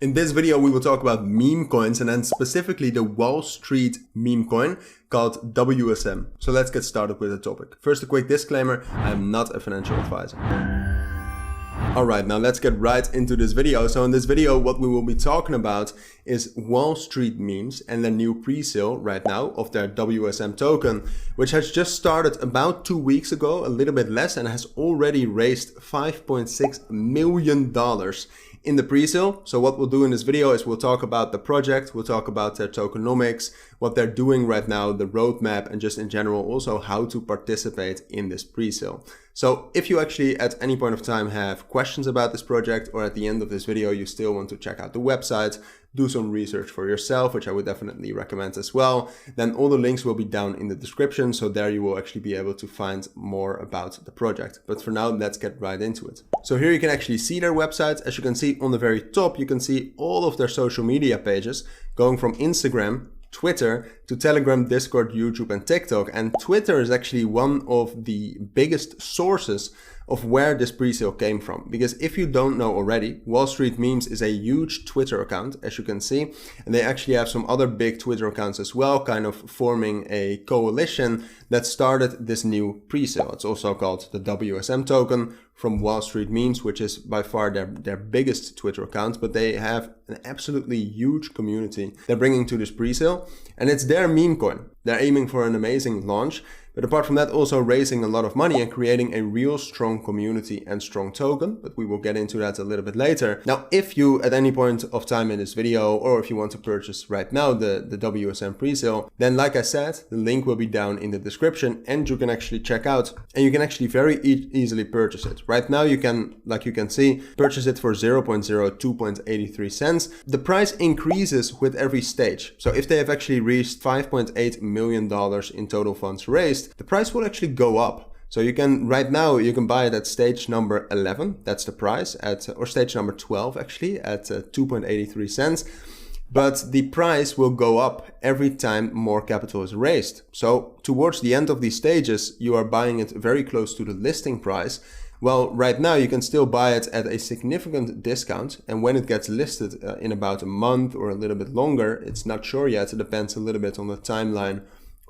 In this video, we will talk about meme coins and then specifically the Wall Street meme coin called WSM. So let's get started with the topic. First, a quick disclaimer, I am not a financial advisor. Alright, now let's get right into this video. So in this video, what we will be talking about is Wall Street memes and the new pre-sale right now of their WSM token, which has just started about 2 weeks ago, a little bit less, and has already raised $5.6 million in the pre-sale. So what we'll do in this video is we'll talk about the project, we'll talk about their tokenomics, what they're doing right now, the roadmap, and just in general also how to participate in this pre-sale. So if you actually at any point of time have questions about this project, or at the end of this video you still want to check out the website, do some research for yourself, which I would definitely recommend as well, then all the links will be down in the description. So there you will actually be able to find more about the project. But for now, let's get right into it. So here you can actually see their website. As you can see on the very top, you can see all of their social media pages going from Instagram, Twitter to Telegram, Discord, YouTube, and TikTok. And Twitter is actually one of the biggest sources of where this pre-sale came from. Because if you don't know already, Wall Street Memes is a huge Twitter account, as you can see. And they actually have some other big Twitter accounts as well, kind of forming a coalition that started this new pre-sale. It's also called the WSM token from Wall Street Memes, which is by far their biggest Twitter account, but they have an absolutely huge community they're bringing to this pre-sale, and it's their meme coin. They're aiming for an amazing launch, but apart from that, also raising a lot of money and creating a real strong community and strong token, but we will get into that a little bit later. Now, if you at any point of time in this video, or if you want to purchase right now the WSM pre-sale, then like I said, the link will be down in the description and you can actually check out, and you can actually very easily purchase it. Right now you can, like you can see, purchase it for 0.0283 cents. The price increases with every stage. So if they have actually reached $5.8 million in total funds raised, the price will actually go up. So you can, right now, you can buy it at stage number 11, that's the price, or stage number 12 actually, at 2.83 cents. But the price will go up every time more capital is raised. So towards the end of these stages, you are buying it very close to the listing price. Well, right now you can still buy it at a significant discount, and when it gets listed in about a month or a little bit longer, it's not sure yet, it depends a little bit on the timeline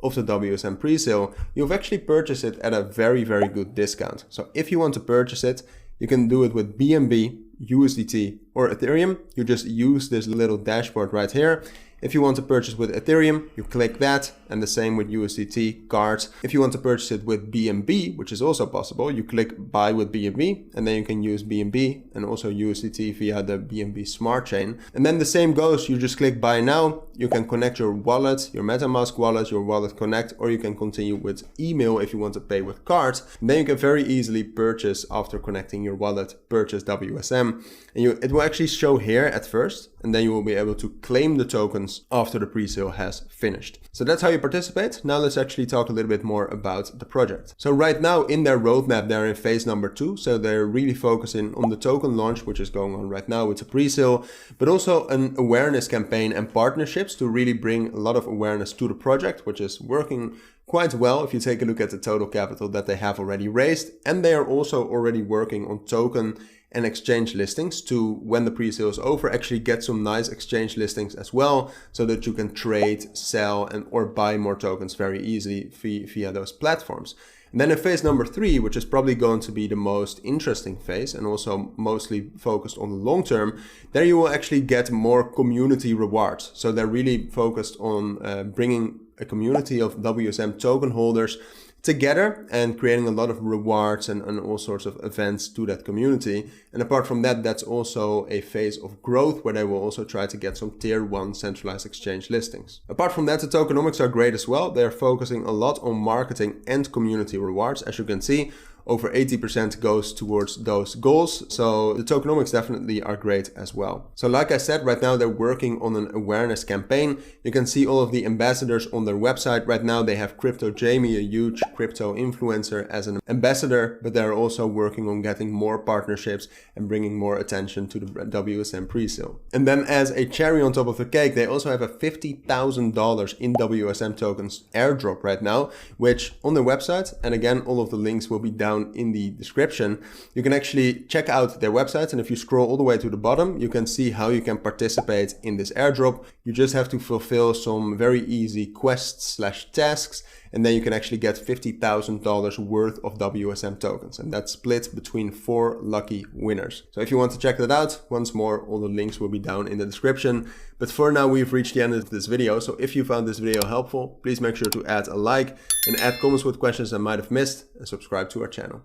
of the WSM pre-sale, you've actually purchased it at a very, very good discount. So if you want to purchase it, you can do it with BNB, USDT, or Ethereum. You just use this little dashboard right here. If you want to purchase with Ethereum, you click that, and the same with USDT cards. If you want to purchase it with BNB, which is also possible, you click buy with BNB, and then you can use BNB and also USDT via the BNB smart chain. And then the same goes, you just click buy now. You can connect your wallet, your MetaMask wallet, your wallet connect, or you can continue with email if you want to pay with cards. And then you can very easily purchase after connecting your wallet, purchase WSM. And it will actually show here at first, and then you will be able to claim the tokens after the pre-sale has finished. So that's how you participate. Now let's actually talk a little bit more about the project. So right now in their roadmap, they're in phase number 2. So they're really focusing on the token launch, which is going on right now with the pre-sale, but also an awareness campaign and partnerships to really bring a lot of awareness to the project, which is working quite well if you take a look at the total capital that they have already raised. And they are also already working on token and exchange listings to, when the pre-sale is over, actually get some nice exchange listings as well, so that you can trade, sell, and or buy more tokens very easily via those platforms. And then in phase number 3, which is probably going to be the most interesting phase and also mostly focused on the long term, there you will actually get more community rewards. So they're really focused on bringing a community of WSM token holders together and creating a lot of rewards and all sorts of events to that community. And apart from that, that's also a phase of growth where they will also try to get some tier 1 centralized exchange listings. Apart from that, the tokenomics are great as well. They're focusing a lot on marketing and community rewards. As you can see, over 80% goes towards those goals. So the tokenomics definitely are great as well. So like I said, right now they're working on an awareness campaign. You can see all of the ambassadors on their website. Right now they have Crypto Jamie, a huge crypto influencer, as an ambassador, but they're also working on getting more partnerships and bringing more attention to the WSM pre-sale. And then as a cherry on top of the cake, they also have a $50,000 in WSM tokens airdrop right now, which on their website, and again, all of the links will be down down in the description, you can actually check out their websites. And if you scroll all the way to the bottom, you can see how you can participate in this airdrop. You just have to fulfill some very easy quests/tasks, and then you can actually get $50,000 worth of WSM tokens. And that's split between 4 lucky winners. So if you want to check that out, once more, all the links will be down in the description. But for now, we've reached the end of this video. So if you found this video helpful, please make sure to add a like and add comments with questions I might have missed, and subscribe to our channel.